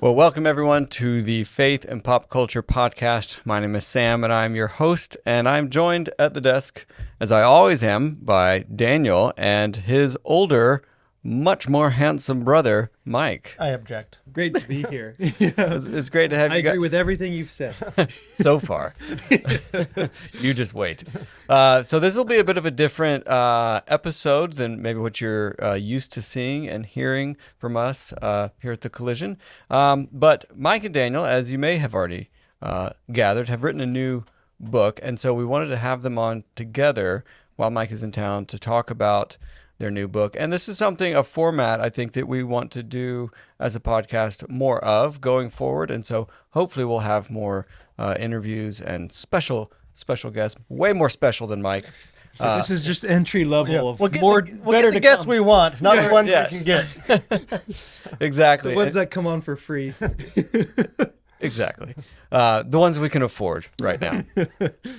Well, welcome everyone to the Faith and Pop Culture Podcast. My name is Sam and I'm your host, and I'm joined at the desk, as I always am, by Daniel and his older, much more handsome brother, Mike. I object. Great to be here. It's great to have I you guys. agree with everything you've said. So far. You just wait. So this will be a bit of a different episode than maybe what you're used to seeing and hearing from us here at The Collision. But Mike and Daniel, as you may have already gathered, have written a new book. And so we wanted to have them on together while Mike is in town to talk about their new book. And this is something, a format, I think, that we want to do as a podcast more of going forward. And so hopefully we'll have more interviews and special guests, way more special than Mike. So this is just entry level of We'll get more the better to guests come. we want, not the ones Yeah. we can get. Exactly. The ones that come on for free. Exactly. The ones we can afford right now.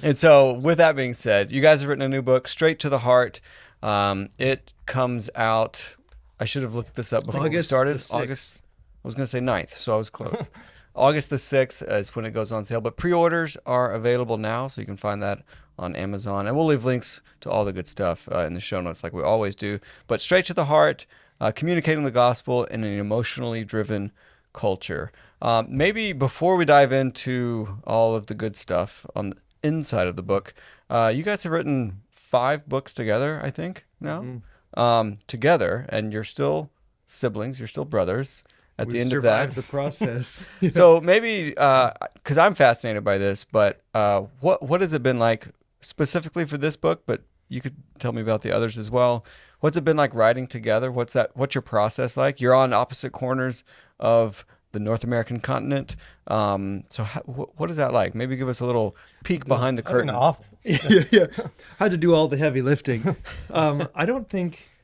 And so with that being said, you guys have written a new book, Straight to the Heart. It comes out, I should have looked this up before we August started. the 6th. August, I was going to say 9th, so I was close. August the 6th is when it goes on sale, but pre-orders are available now, so you can find that on Amazon. And we'll leave links to all the good stuff in the show notes like we always do. But Straight to the Heart, communicating the gospel in an emotionally driven culture. Maybe before we dive into all of the good stuff on the inside of the book, you guys have written 5 books together, I think, now. Together, and you're still siblings, you're still brothers at the end of that. Survived the process. So maybe, because I'm fascinated by this, but what has it been like specifically for this book? But you could tell me about the others as well. What's it been like writing together? What's your process like? You're on opposite corners of the North American continent. So what is that like? Maybe give us a little peek behind the curtain. Awful. yeah. Had to do all the heavy lifting.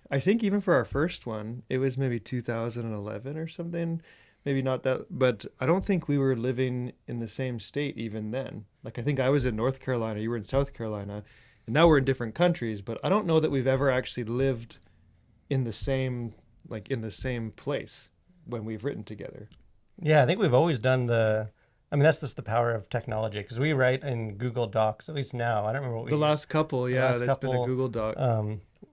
I think even for our first one, it was maybe 2011 or something. Maybe not that, but I don't think we were living in the same state even then. Like, I think I was in North Carolina, you were in South Carolina, and now we're in different countries, but I don't know that we've ever actually lived in the same place when we've written together. Yeah, I think we've always done that's just the power of technology, because we write in Google Docs, at least now. I don't remember what we The use. last couple, last that's been a Google Doc.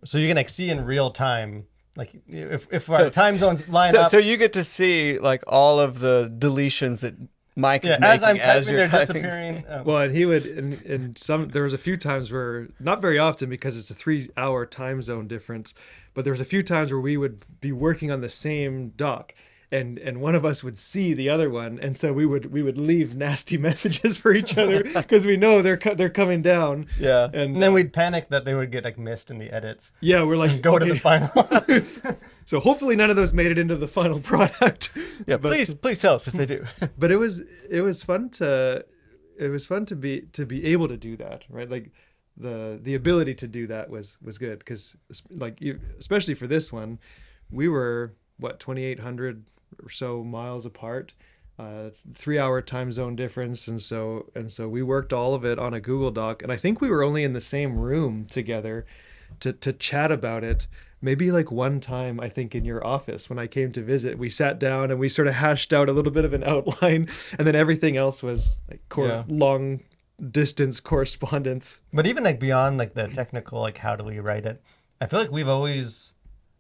So you can like see in real time, like if our time zones line up. So you get to see like all of the deletions that Mike is making as I'm as typing, you're they're typing. disappearing. Well, and he would, and some, there was a few times where, not very often because it's a 3-hour time zone difference, but there was a few times where we would be working on the same doc, and one of us would see the other one, and so we would leave nasty messages for each other because we know they're coming down. Yeah. And then we'd panic that they would get like missed in the edits. Yeah, we're like, Go to the final. So hopefully none of those made it into the final product. Yeah, please tell us if they do. But it was fun to be able to do that, right? Like the ability to do that was good, because especially for this one, we were 2,800 or so miles apart, 3-hour time zone difference, and so we worked all of it on a Google Doc, and I think we were only in the same room together to chat about it. Maybe like one time, I think in your office when I came to visit, we sat down and we sort of hashed out a little bit of an outline, and then everything else was like long distance correspondence. But even like beyond like the technical, like how do we write it, I feel like we've always,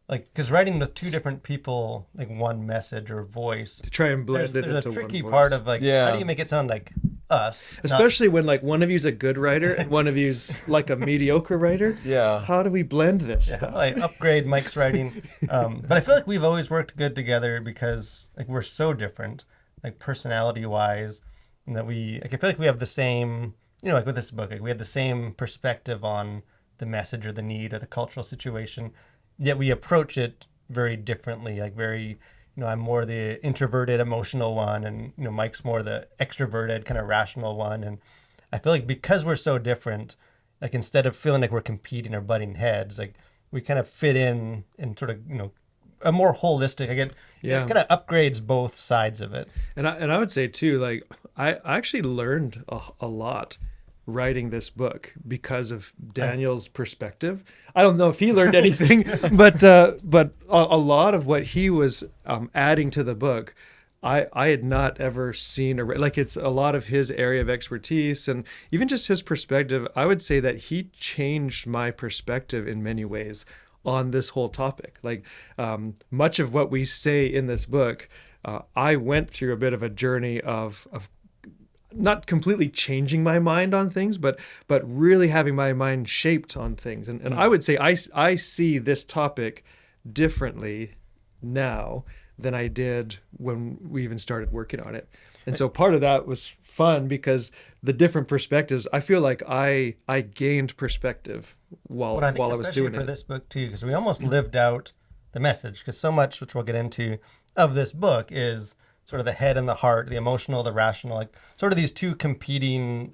like, because writing with 2 different people, like one message or voice, To try and blend it there's into a tricky one part voice. of like, Yeah. how do you make it sound like us? Especially when like one of you's a good writer and one of you's like a mediocre writer. Yeah. How do we blend this How stuff? do I upgrade Mike's writing? But I feel like we've always worked good together because like we're so different, like personality wise, and that I feel like we have the same, like with this book, like we have the same perspective on the message or the need or the cultural situation, yet we approach it very differently, like very, I'm more the introverted emotional one, and Mike's more the extroverted kind of rational one. And I feel like because we're so different, like instead of feeling like we're competing or butting heads, like we kind of fit in and sort of a more holistic, it kind of upgrades both sides of it. And I would say too, like I actually learned a lot writing this book because of Daniel's perspective. I don't know if he learned anything, but a lot of what he was adding to the book, I had not ever seen like it's a lot of his area of expertise and even just his perspective. I would say that he changed my perspective in many ways on this whole topic. Like much of what we say in this book, I went through a bit of a journey of not completely changing my mind on things, but really having my mind shaped on things. And I would say I see this topic differently now than I did when we even started working on it. And so part of that was fun because the different perspectives, I feel like I gained perspective while What I think I was especially doing for it. this book too, because we almost lived out the message, because so much, which we'll get into, of this book is sort of the head and the heart, the emotional, the rational, like sort of these two competing,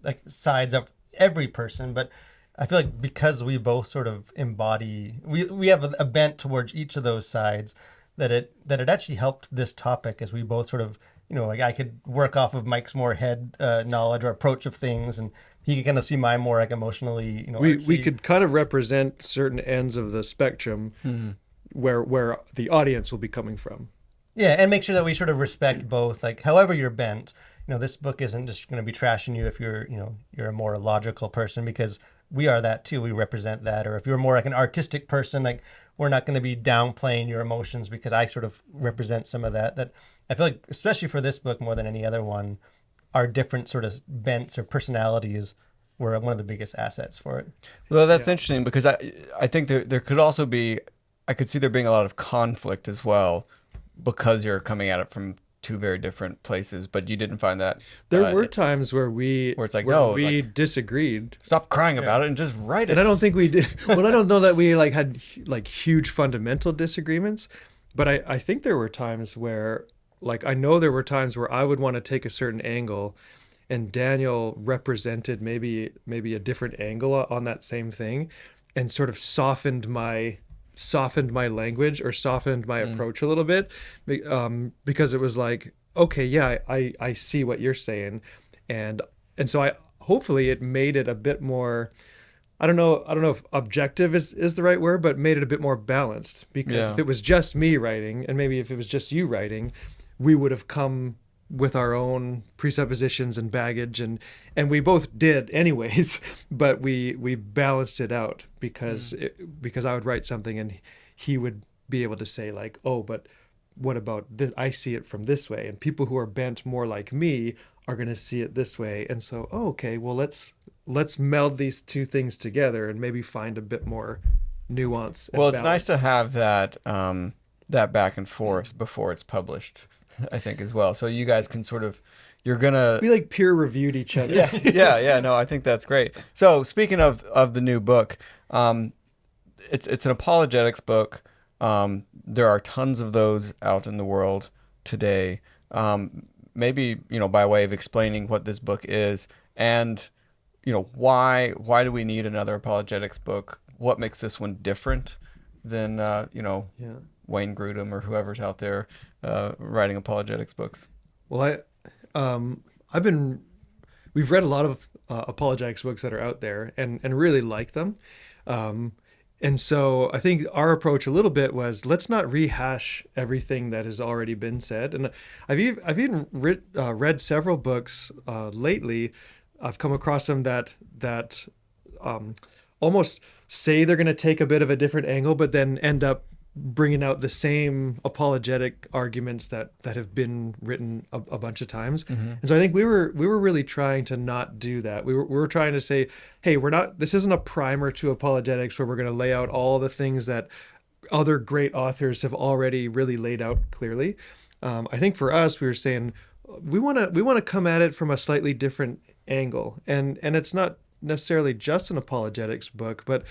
like sides of every person. But I feel like because we both sort of embody, we have a bent towards each of those sides, that it actually helped this topic as we both sort of, like I could work off of Mike's more head knowledge or approach of things, and he could kind of see my more like emotionally, We artsy. could kind of represent certain ends of the spectrum where the audience will be coming from. Yeah, and make sure that we sort of respect both, like however you're bent. This book isn't just going to be trashing you if you're, you're a more logical person, because we are that too. We represent that. Or if you're more like an artistic person, like we're not going to be downplaying your emotions, because I sort of represent some of that. That I feel like, especially for this book more than any other one, our different sort of bents or personalities were one of the biggest assets for it. Well, that's interesting because I think there could also be, I could see there being a lot of conflict as well because you're coming at it from two very different places, but you didn't find that. There were times where it's like, no, we like, disagreed. stop crying about it and just write it. And I don't think we did. Well, I don't know that we had huge fundamental disagreements, but I think there were times where I know there were times where I would want to take a certain angle, and Daniel represented maybe a different angle on that same thing, and sort of softened my language or softened my approach a little bit, because it was like, okay, yeah, I see what you're saying, and so I hopefully it made it a bit more. I don't know if objective is the right word, but made it a bit more balanced, because if it was just me writing, and maybe if it was just you writing, we would have come with our own presuppositions and baggage, and we both did anyways, but we balanced it out because I would write something and he would be able to say like, oh, but what about this? I see it from this way, and people who are bent more like me are going to see it this way, and so okay, well let's meld these two things together and maybe find a bit more nuance and Well, it's balance. nice to have that that back and forth before it's published, I think, as well. So you guys can sort of, you're gonna We peer reviewed each other. yeah. No, I think that's great. So speaking of the new book, it's an apologetics book. There are tons of those out in the world today. Maybe, by way of explaining what this book is, and why do we need another apologetics book? What makes this one different than Wayne Grudem or whoever's out there writing apologetics books? Well, we've read a lot of apologetics books that are out there and really like them. And so I think our approach a little bit was, let's not rehash everything that has already been said. And I've even read several books lately. I've come across them that almost say they're going to take a bit of a different angle, but then end up bringing out the same apologetic arguments that have been written a bunch of times. And so I think we were really trying to not do that. We were trying to say, hey, this isn't a primer to apologetics where we're going to lay out all the things that other great authors have already really laid out clearly. I think for us, we were saying we want to come at it from a slightly different angle, and it's not necessarily just an apologetics book, but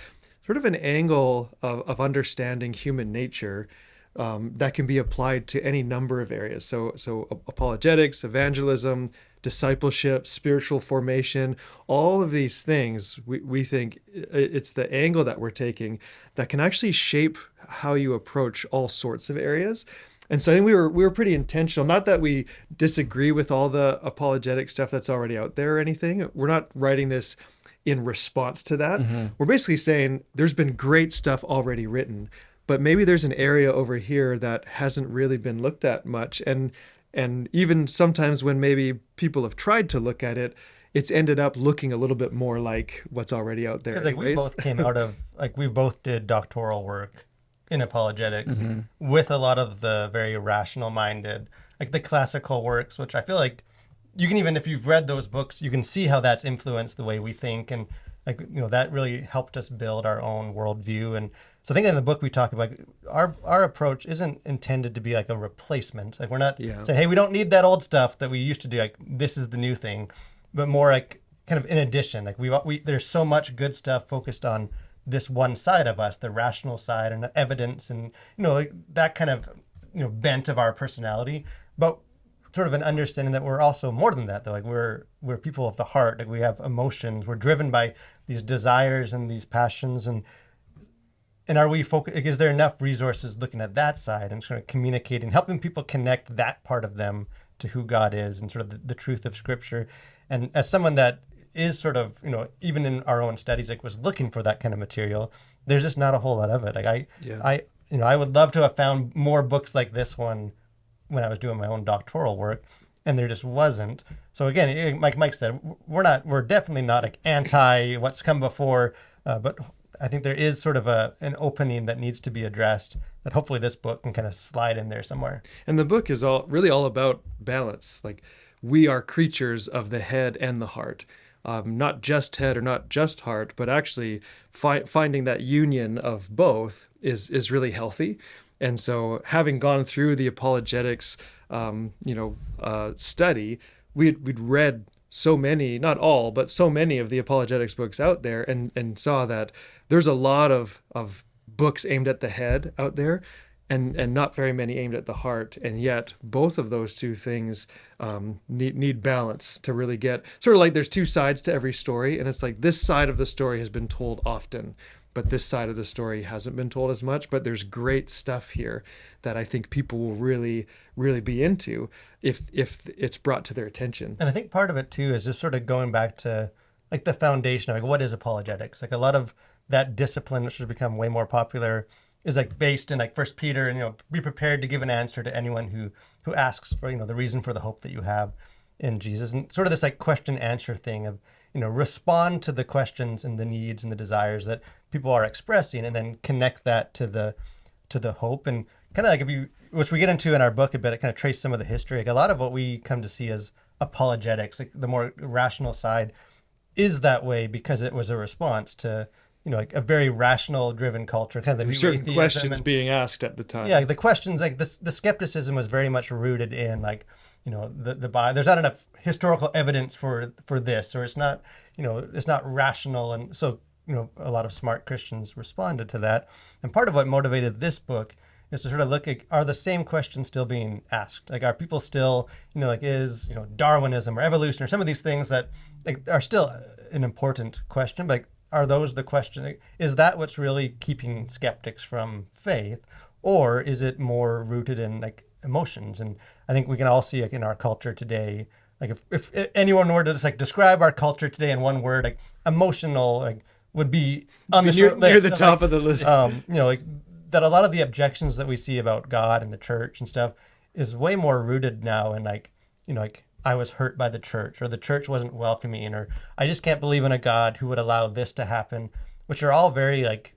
sort of an angle of understanding human nature that can be applied to any number of areas. So apologetics, evangelism, discipleship, spiritual formation, all of these things, we think it's the angle that we're taking that can actually shape how you approach all sorts of areas. And so I think we were pretty intentional. Not that we disagree with all the apologetic stuff that's already out there or anything. We're not writing this in response to that. We're basically saying there's been great stuff already written, but maybe there's an area over here that hasn't really been looked at much. And even sometimes when maybe people have tried to look at it, it's ended up looking a little bit more like what's already out there. Because like we anyways. both came out of like we both did doctoral work in apologetics with a lot of the very rational minded, like the classical works, which I feel like you can, even if you've read those books, you can see how that's influenced the way we think, and like that really helped us build our own worldview. And so I think in the book we talk about our approach isn't intended to be like a replacement. Like we're not saying, hey, we don't need that old stuff that we used to do. Like this is the new thing, but more like kind of in addition. Like we there's so much good stuff focused on this one side of us, the rational side and the evidence, and like that kind of bent of our personality, but sort of an understanding that we're also more than that, though. Like we're people of the heart. Like we have emotions. We're driven by these desires and these passions, and are we is there enough resources looking at that side and sort of communicating, helping people connect that part of them to who God is and sort of the truth of Scripture? And as someone that is sort of, even in our own studies, like was looking for that kind of material, there's just not a whole lot of it. Like I would love to have found more books like this one when I was doing my own doctoral work, and there just wasn't. So again, like Mike said, we're definitely not like anti what's come before, but I think there is sort of an opening that needs to be addressed that hopefully this book can kind of slide in there somewhere. And the book is really all about balance. Like we are creatures of the head and the heart. Not just head or not just heart, but actually finding that union of both is really healthy. And so having gone through the apologetics, study, we'd read so many, not all, but so many of the apologetics books out there, and saw that there's a lot of books aimed at the head out there, and not very many aimed at the heart. And yet both of those two things need balance to really get, sort of like there's two sides to every story, and it's like this side of the story has been told often, but this side of the story hasn't been told as much. But there's great stuff here that I think people will really, really be into if it's brought to their attention. And I think part of it too is just sort of going back to like the foundation of like what is apologetics. Like a lot of that discipline, which has become way more popular, is like based in like First Peter, and be prepared to give an answer to anyone who asks for the reason for the hope that you have in Jesus, and sort of this like question answer thing of respond to the questions and the needs and the desires that people are expressing, and then connect that to the hope. And kind of like which we get into in our book a bit, it kind of trace some of the history. Like a lot of what we come to see as apologetics, like the more rational side, is that way because it was a response to like a very rational driven culture, kind of the certain questions being asked at the time. Yeah, the questions, like the skepticism was very much rooted in like the Bible. There's not enough historical evidence for this, or it's not it's not rational. And so a lot of smart Christians responded to that. And part of what motivated this book is to sort of look at, are the same questions still being asked? Like, are people still like, is Darwinism or evolution or some of these things that like are still an important question, but like, are those the question? Is that what's really keeping skeptics from faith, or is it more rooted in like emotions? And I think we can all see like in our culture today, like if anyone were to just like describe our culture today in one word, like emotional, like would be on the short list, near the top of the list. Like that a lot of the objections that we see about God and the church and stuff is way more rooted now in like like I was hurt by the church, or the church wasn't welcoming, or I just can't believe in a God who would allow this to happen, which are all very like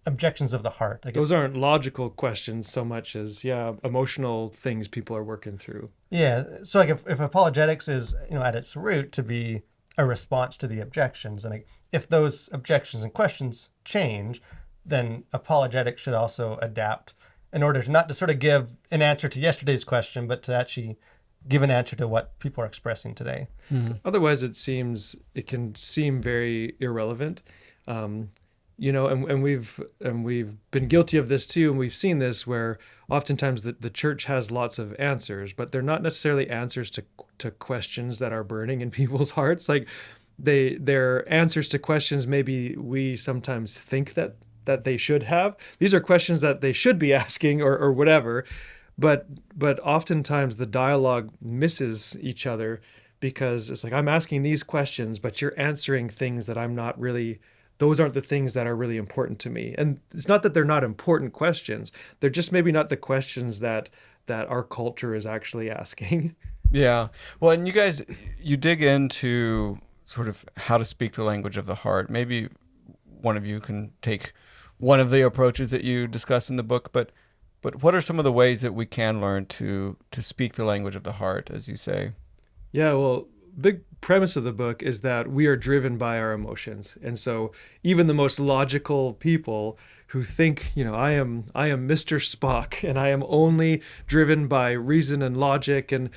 objections of the heart. Like those aren't logical questions so much as emotional things people are working through. Yeah. So like if apologetics is at its root to be a response to the objections, and like if those objections and questions change, then apologetics should also adapt in order to not to sort of give an answer to yesterday's question, but to actually give an answer to what people are expressing today. Otherwise, it can seem very irrelevant. And we've been guilty of this too, and we've seen this where oftentimes the church has lots of answers, but they're not necessarily answers to questions that are burning in people's hearts. Like they're answers to questions maybe we sometimes think that they should have. These are questions that they should be asking or whatever. But oftentimes the dialogue misses each other because it's like, I'm asking these questions, but you're answering things that I'm not really those aren't the things that are really important to me. And it's not that they're not important questions. They're just maybe not the questions that our culture is actually asking. Yeah. Well, and you guys, you dig into sort of how to speak the language of the heart. Maybe one of you can take one of the approaches that you discuss in the book, but what are some of the ways that we can learn to speak the language of the heart, as you say? Yeah, well, big premise of the book is that we are driven by our emotions. And so even the most logical people who think, I am Mr. Spock and I am only driven by reason and logic, and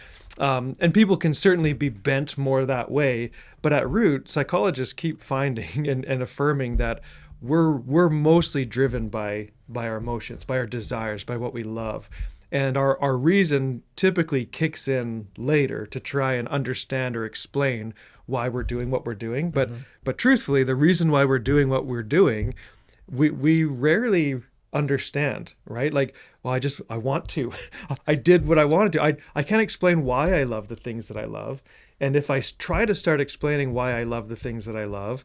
people can certainly be bent more that way, but at root, psychologists keep finding and affirming that we're mostly driven by our emotions, by our desires, by what we love. And our reason typically kicks in later to try and understand or explain why we're doing what we're doing. But truthfully, the reason why we're doing what we're doing, we rarely understand, right? Like, well, I want to. I did what I wanted to. I can't explain why I love the things that I love. And if I try to start explaining why I love the things that I love,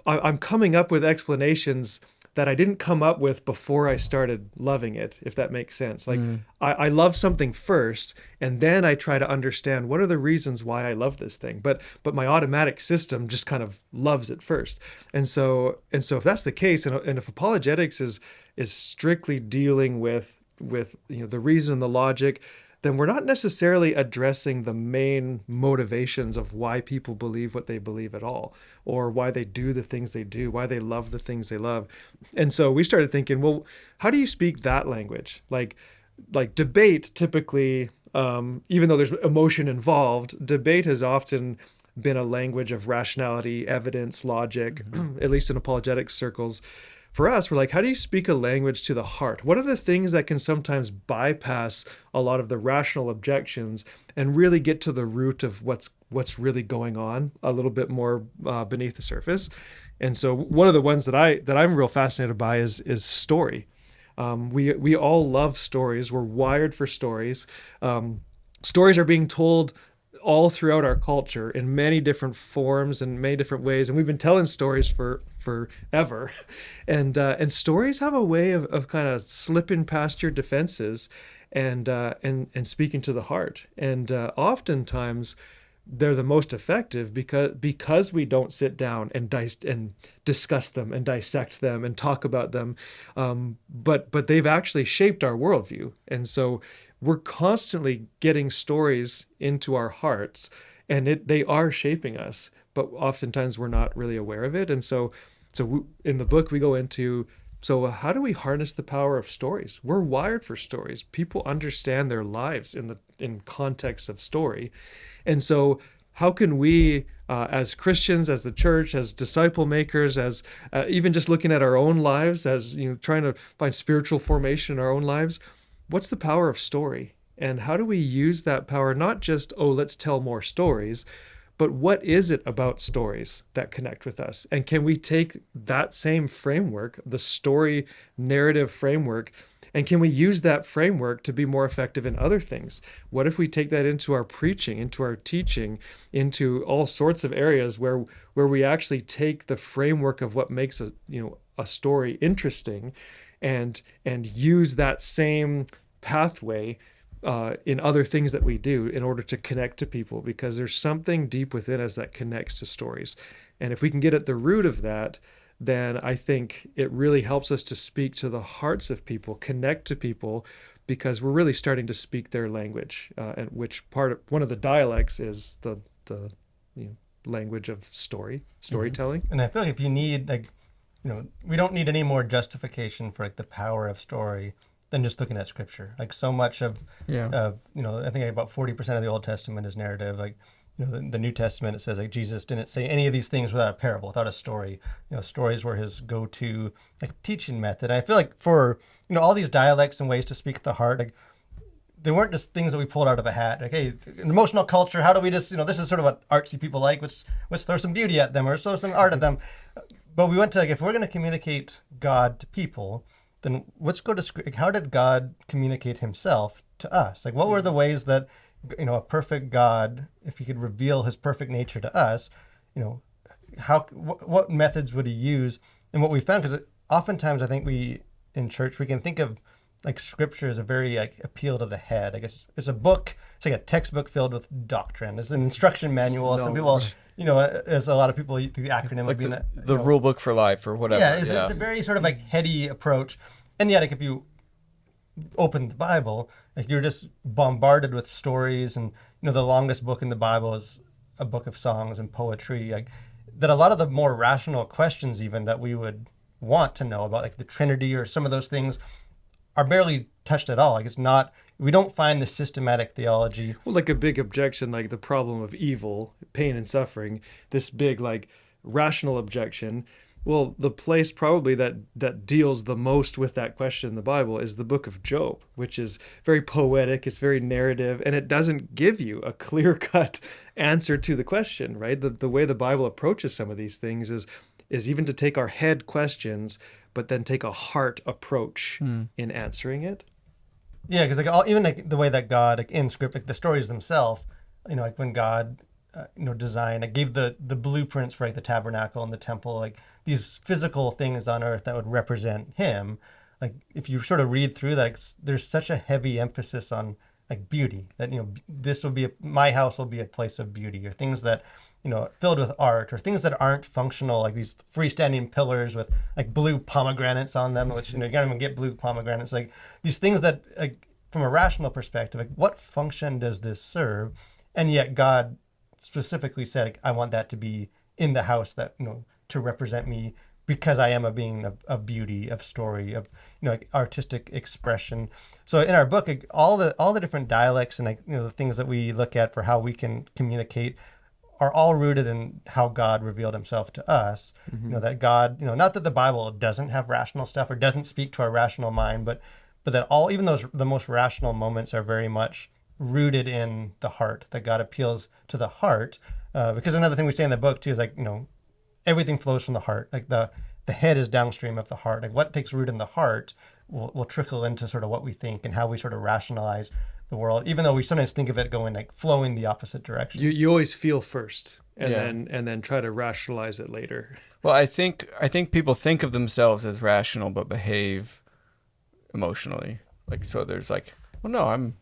I'm coming up with explanations that I didn't come up with before I started loving it, if that makes sense. Like I love something first, and then I try to understand what are the reasons why I love this thing. But my automatic system just kind of loves it first. And so if that's the case, and if apologetics is strictly dealing with the reason and the logic, then we're not necessarily addressing the main motivations of why people believe what they believe at all, or why they do the things they do, why they love the things they love. And so we started thinking, well, how do you speak that language? Like debate typically, even though there's emotion involved, debate has often been a language of rationality, evidence, logic, at least in apologetics circles. For us, we're like, how do you speak a language to the heart? What are the things that can sometimes bypass a lot of the rational objections and really get to the root of what's really going on a little bit more beneath the surface? And so one of the ones that I'm real fascinated by is story. We all love stories. We're wired for stories. Stories are being told all throughout our culture in many different forms and many different ways, and we've been telling stories for forever, and stories have a way of kind of slipping past your defenses and speaking to the heart, and oftentimes they're the most effective because we don't sit down and discuss them and dissect them and talk about them, but they've actually shaped our worldview. And so we're constantly getting stories into our hearts, and they are shaping us, but oftentimes we're not really aware of it. And so in the book we go into, so how do we harness the power of stories? We're wired for stories. People understand their lives in context of story. And so how can we, as Christians, as the church, as disciple makers, as even just looking at our own lives, as trying to find spiritual formation in our own lives, what's the power of story? And how do we use that power, not just, let's tell more stories, but what is it about stories that connect with us? And can we take that same framework, the story narrative framework, and can we use that framework to be more effective in other things? What if we take that into our preaching, into our teaching, into all sorts of areas where we actually take the framework of what makes a story interesting and use that same pathway in other things that we do in order to connect to people, because there's something deep within us that connects to stories. And if we can get at the root of that, then I think it really helps us to speak to the hearts of people, connect to people, because we're really starting to speak their language, and one of the dialects is the language of storytelling. And I feel like if you need we don't need any more justification for the power of story than just looking at scripture. So much of I think about 40% of the Old Testament is narrative. The New Testament, it says Jesus didn't say any of these things without a parable, without a story. Stories were his go-to teaching method. And I feel like for all these dialects and ways to speak the heart, they weren't just things that we pulled out of a hat. Hey, in emotional culture, how do we just this is sort of what artsy people like. Let's throw some beauty at them or throw some art at them. But we went to if we're going to communicate God to people, then let's go to how did God communicate himself to us? What were the ways that a perfect God, if he could reveal his perfect nature to us, what methods would he use? And what we found, because oftentimes I think we in church we can think of like scripture as a very like appeal to the head. I guess it's a book. It's like a textbook filled with doctrine. It's an instruction manual. Some people, as a lot of people, the acronym Like would be the rule book for life or whatever. Yeah, it's a very sort of like heady approach. And yet, like if you open the Bible, like you're just bombarded with stories, and the longest book in the Bible is a book of songs and poetry. Like that, a lot of the more rational questions, even that we would want to know about, like the Trinity or some of those things, are barely touched at all. Like it's not. We don't find the systematic theology. Well, like a big objection, like the problem of evil, pain and suffering, this big like rational objection. Well, the place probably that deals the most with that question in the Bible is the book of Job, which is very poetic, it's very narrative, and it doesn't give you a clear-cut answer to the question, right? The way the Bible approaches some of these things is even to take our head questions, but then take a heart approach in answering it. Yeah, because like even like the way that God, like in script, like the stories themselves, like when God, designed, like gave the blueprints for like the tabernacle and the temple, like these physical things on earth that would represent Him. Like if you sort of read through that, there's such a heavy emphasis on like beauty that this will be my house will be a place of beauty, or things that filled with art, or things that aren't functional, like these freestanding pillars with like blue pomegranates on them, which you can't even get blue pomegranates. Like these things that, like from a rational perspective, like what function does this serve? And yet God specifically said, like, I want that to be in the house, that to represent me, because I am a being of beauty, of story, of like artistic expression. So in our book, like, all the different dialects and like the things that we look at for how we can communicate are all rooted in how God revealed Himself to us. That God, not that the Bible doesn't have rational stuff or doesn't speak to our rational mind, but that even the most rational moments are very much rooted in the heart, that God appeals to the heart. Because another thing we say in the book too is like, everything flows from the heart. Like the head is downstream of the heart. Like what takes root in the heart will trickle into sort of what we think and how we sort of rationalize the world, even though we sometimes think of it going like flowing the opposite direction. You always feel first, and then try to rationalize it later. Well, I think people think of themselves as rational but behave emotionally. Like, so there's like, well, no,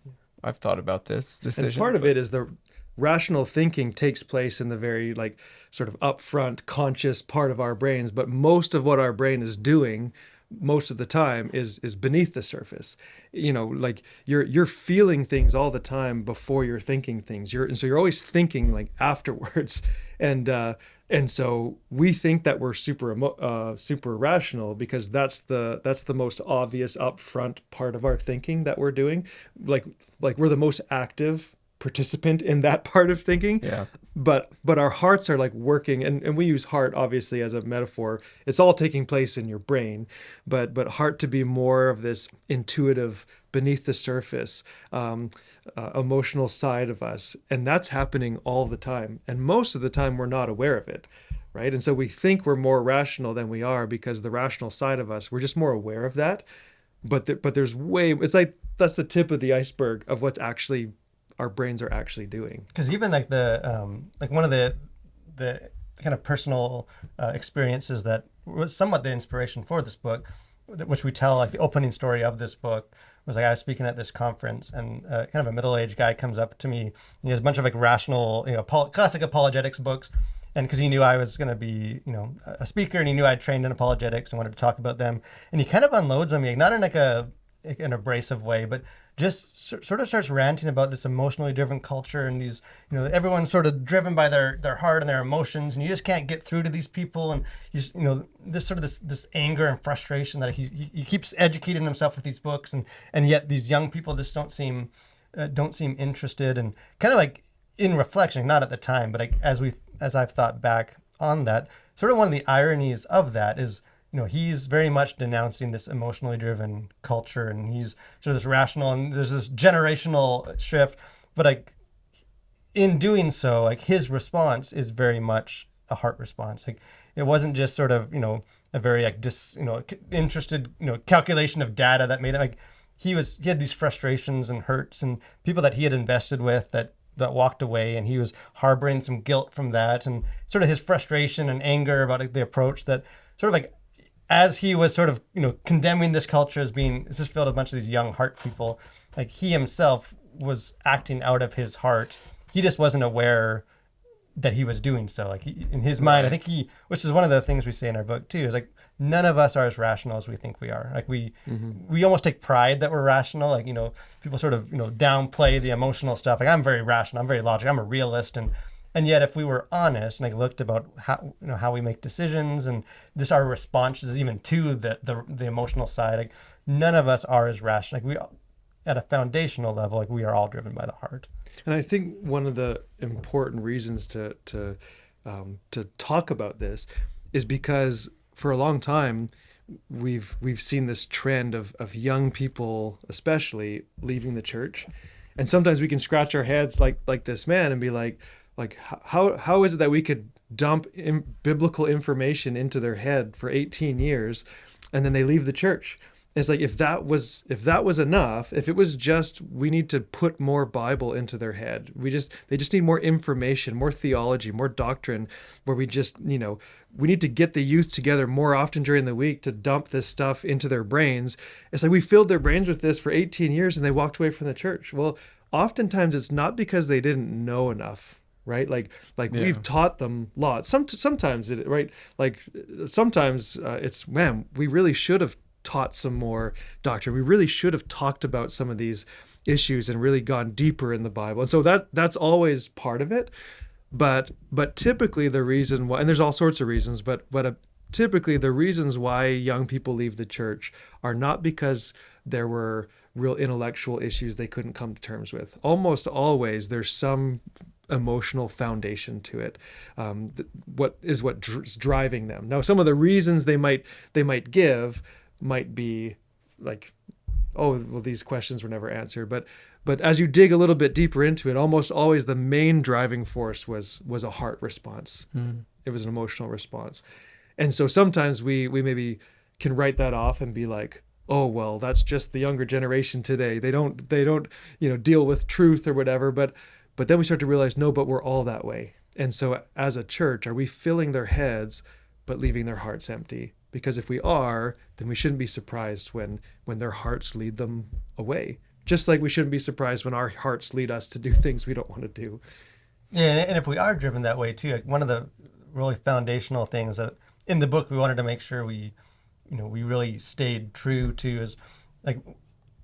I've thought about this decision. And part of it is the rational thinking takes place in the very like sort of upfront conscious part of our brains, but most of what our brain is doing most of the time is beneath the surface. Like you're feeling things all the time before you're thinking things. So you're always thinking like afterwards, and so we think that we're super rational because that's the most obvious upfront part of our thinking that we're doing. Like we're the most active participant in that part of thinking. Yeah. But our hearts are like working, and we use heart obviously as a metaphor. It's all taking place in your brain, but heart to be more of this intuitive, beneath the surface, emotional side of us, and that's happening all the time. And most of the time we're not aware of it, right? And so we think we're more rational than we are because the rational side of us, we're just more aware of that. But there's it's like that's the tip of the iceberg of what's actually our brains are actually doing. Because even like like one of the kind of personal experiences that was somewhat the inspiration for this book, which we tell, like the opening story of this book, was like I was speaking at this conference, and kind of a middle-aged guy comes up to me. And he has a bunch of like rational, classic apologetics books, and because he knew I was going to be, a speaker, and he knew I'd trained in apologetics and wanted to talk about them, and he kind of unloads on me, not in like an abrasive way, but just sort of starts ranting about this emotionally driven culture, and these, everyone's sort of driven by their heart and their emotions, and you just can't get through to these people, and you just, this sort of this anger and frustration that he keeps educating himself with these books, and yet these young people just don't seem interested, and kind of like in reflection, not at the time, but like as I've thought back on that, sort of one of the ironies of that is, he's very much denouncing this emotionally driven culture, and he's sort of this rational, and there's this generational shift. But like in doing so, like his response is very much a heart response. Like it wasn't just sort of, a very like interested, calculation of data that made it. Like he had these frustrations and hurts and people that he had invested with that that walked away, and he was harboring some guilt from that, and sort of his frustration and anger about like, the approach that sort of like as he was sort of condemning this culture as being this is filled with a bunch of these young heart people, like he himself was acting out of his heart. He just wasn't aware that he was doing so. Like in his mind, I think which is one of the things we say in our book too, is like none of us are as rational as we think we are. Like we almost take pride that we're rational. Like people sort of downplay the emotional stuff. Like I'm very rational. I'm very logical. I'm a realist, and yet if we were honest and like looked about how we make decisions and this our responses even to the emotional side, like none of us are as rational. Like we at a foundational level, like we are all driven by the heart. And I think one of the important reasons to talk about this is because for a long time we've seen this trend of young people, especially, leaving the church, and sometimes we can scratch our heads like this man and be like how is it that we could dump biblical information into their head for 18 years and then they leave the church? It's like if that was enough, if it was just we need to put more Bible into their head, they just need more information, more theology, more doctrine, where we just we need to get the youth together more often during the week to dump this stuff into their brains. It's like we filled their brains with this for 18 years and they walked away from the church. Well, oftentimes it's not because they didn't know enough. Right, like we've taught them lots. Sometimes it's man, we really should have taught some more doctrine. We really should have talked about some of these issues and really gone deeper in the Bible. And so that's always part of it. But typically the reason why, and there's all sorts of reasons, but typically the reasons why young people leave the church are not because there were real intellectual issues they couldn't come to terms with. Almost always there's some emotional foundation to it. What's driving them. Now, some of the reasons they might give might be like, oh, well, these questions were never answered. But as you dig a little bit deeper into it, almost always the main driving force was a heart response. It was an emotional response. And so sometimes we maybe can write that off and be like, oh, well, that's just the younger generation today. They don't deal with truth or whatever. But then we start to realize, no, but we're all that way. And so as a church, are we filling their heads but leaving their hearts empty? Because if we are, then we shouldn't be surprised when their hearts lead them away. Just like we shouldn't be surprised when our hearts lead us to do things we don't want to do. Yeah, and if we are driven that way too, like one of the really foundational things that in the book we wanted to make sure we really stayed true to is like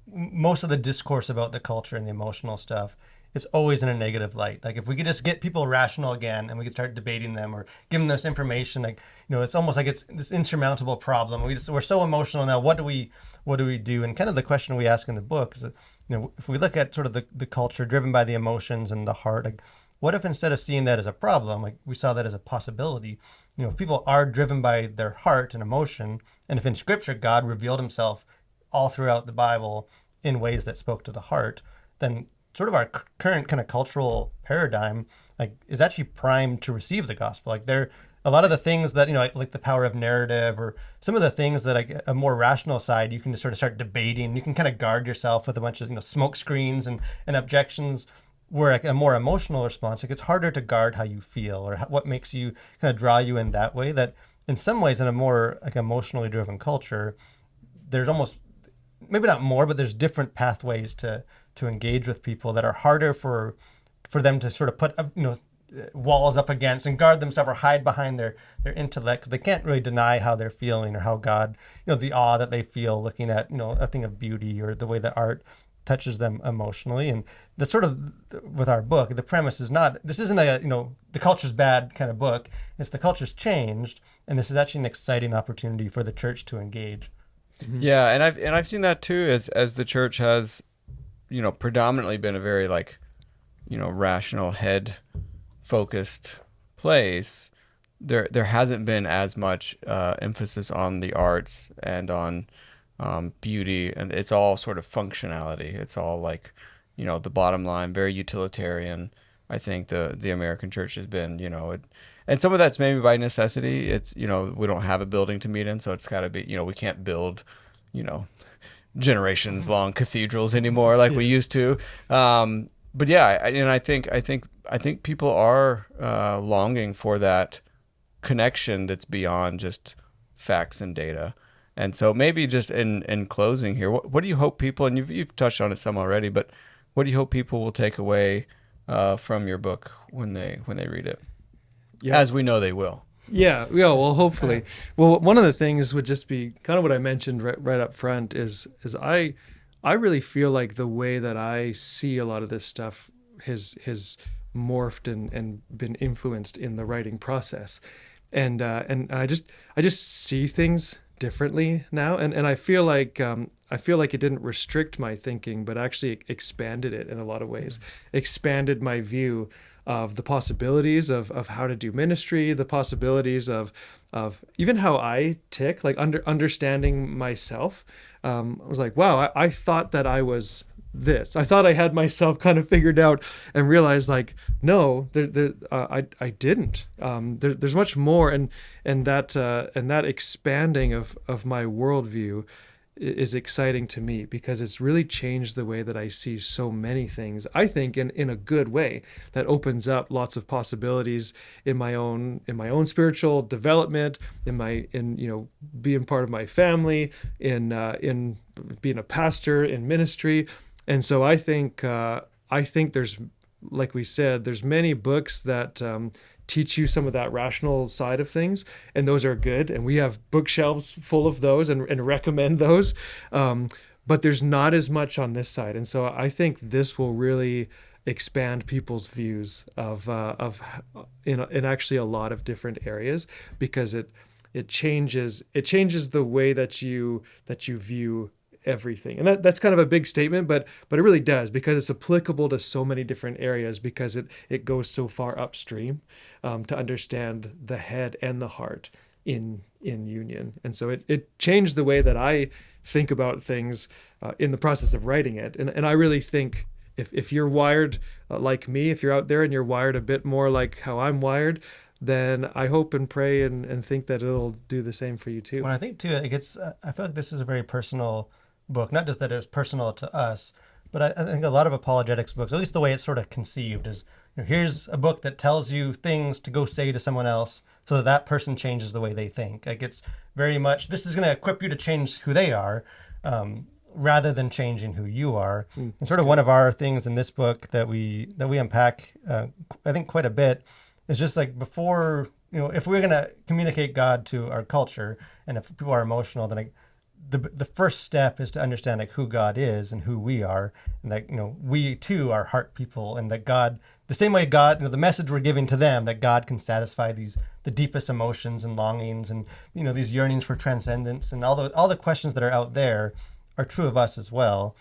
most of the discourse about the culture and the emotional stuff, it's always in a negative light. Like if we could just get people rational again and we could start debating them or give them this information, like, it's almost like it's this insurmountable problem. We're so emotional now. What do we do? And kind of the question we ask in the book is that, if we look at sort of the culture driven by the emotions and the heart, like what if instead of seeing that as a problem, like we saw that as a possibility? If people are driven by their heart and emotion, and if in scripture, God revealed himself all throughout the Bible in ways that spoke to the heart, then sort of our current kind of cultural paradigm like is actually primed to receive the gospel. Like there a lot of the things that like the power of narrative or some of the things that like a more rational side you can just sort of start debating. You can kind of guard yourself with a bunch of smoke screens and objections, where like a more emotional response, like it's harder to guard how you feel or what makes you kind of draw you in that way. That in some ways in a more like emotionally driven culture, there's almost maybe not more, but there's different pathways to engage with people that are harder for them to sort of put walls up against and guard themselves or hide behind their intellect, because they can't really deny how they're feeling or how God, the awe that they feel looking at a thing of beauty or the way that art touches them emotionally. And the sort of with our book, the premise is this isn't a the culture's bad kind of book. It's the culture's changed, and this is actually an exciting opportunity for the church to engage. Yeah, and I've seen that too as the church has predominantly been a very rational head focused place. There hasn't been as much emphasis on the arts and on beauty, and it's all sort of functionality. It's all the bottom line, very utilitarian. I think the American church has been, and some of that's maybe by necessity. It's, we don't have a building to meet in, so it's got to be, we can't build, generations long cathedrals anymore like we used to. but yeah, and I think people are longing for that connection that's beyond just facts and data. And so maybe just in closing here, what do you hope people, and you've touched on it some already, but what do you hope people will take away from your book when they read it? Yeah. As we know they will. Yeah, yeah. Well, hopefully. Well, one of the things would just be kind of what I mentioned right up front is I really feel like the way that I see a lot of this stuff has morphed and been influenced in the writing process, and I just see things differently now, and I feel like it didn't restrict my thinking, but actually expanded it in a lot of ways, expanded my view of the possibilities of how to do ministry, the possibilities of even how I tick, like understanding myself. I was like, wow, I thought that I was this. I thought I had myself kind of figured out, and realized like, no, I didn't. There's much more, and that expanding of my worldview is exciting to me, because it's really changed the way that I see so many things, I think in a good way, that opens up lots of possibilities in my own spiritual development, in being part of my family, in being a pastor, in ministry. And so I think there's, like we said, there's many books that teach you some of that rational side of things, and those are good, and we have bookshelves full of those, and recommend those, but there's not as much on this side. And so I think this will really expand people's views of in actually a lot of different areas, because it changes the way that you view everything. And that's kind of a big statement, but it really does, because it's applicable to so many different areas, because it goes so far upstream, to understand the head and the heart in union. And so it changed the way that I think about things in the process of writing it. And I really think if you're wired like me, if you're out there and you're wired a bit more like how I'm wired, then I hope and pray and think that it'll do the same for you too. Well, I think too, I feel like this is a very personal book, not just that it was personal to us, but I think a lot of apologetics books, at least the way it's sort of conceived, is here's a book that tells you things to go say to someone else so that person changes the way they think. Like, it's very much, this is going to equip you to change who they are, rather than changing who you are. And sort of one of our things in this book that we unpack, I think quite a bit, is just like, before, if we're going to communicate God to our culture, and if people are emotional, then the first step is to understand like who God is and who we are, and that we too are heart people, and that God, the same way God, the message we're giving to them, that God can satisfy the deepest emotions and longings, and these yearnings for transcendence, and all the questions that are out there are true of us as well.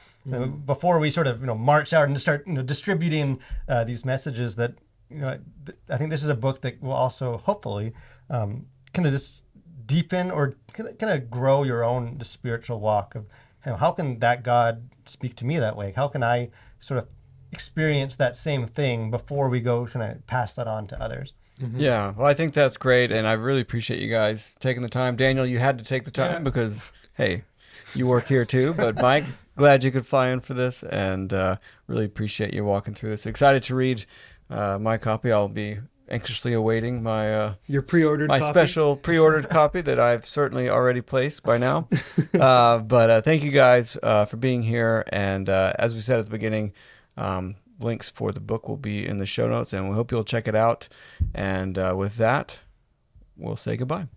Before we sort of march out and start distributing these messages, that I think this is a book that will also hopefully kind of just deepen or kind of grow your own spiritual walk of how can that God speak to me that way? How can I sort of experience that same thing before we go kind of pass that on to others? Mm-hmm. Yeah, well, I think that's great, and I really appreciate you guys taking the time. Daniel, you had to take the time because, hey, you work here too. But Mike, glad you could fly in for this, and really appreciate you walking through this. Excited to read my copy. I'll be anxiously awaiting my your pre-ordered my copy? special pre-ordered copy that I've certainly already placed by now. But thank you guys for being here, and as we said at the beginning, links for the book will be in the show notes, and we hope you'll check it out. And with that, we'll say goodbye.